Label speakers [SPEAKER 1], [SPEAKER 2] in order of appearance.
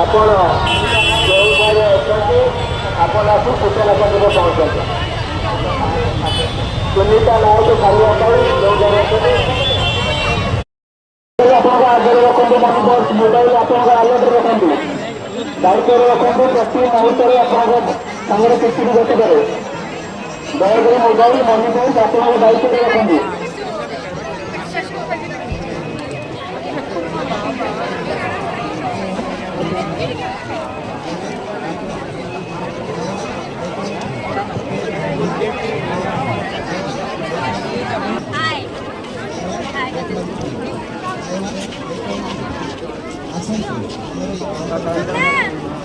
[SPEAKER 1] ଆପଣ ଯେଉଁଠାରେ ଅଛନ୍ତି ଆପଣ ଆସି ସୂଚନା କେନ୍ଦ୍ରରେ ପହଞ୍ଚନ୍ତୁ। ସୁନିତା ନାୟକ ଖାଇବା ପାଇଁ ଯେଉଁ ଜାଗାରେ ଅଛନ୍ତି ଆପଣଙ୍କ ଆଗରେ ରଖନ୍ତୁ। ମୋବାଇଲ ଆପଣଙ୍କ ଆଲର୍ଟରେ ରଖନ୍ତୁ, ଦାୟିତ୍ୱରେ ରଖନ୍ତୁ। ପ୍ରତି ମୁହୂର୍ତ୍ତରେ ଆପଣଙ୍କ ସାଙ୍ଗରେ କିଛି ବି ଘଟିପାରେ। ଦୟାକରି ମୋବାଇଲ ମନି ପଏଣ୍ଟ ଆପଣଙ୍କ ଦାୟିତ୍ୱରେ ରଖନ୍ତୁ।
[SPEAKER 2] Hi.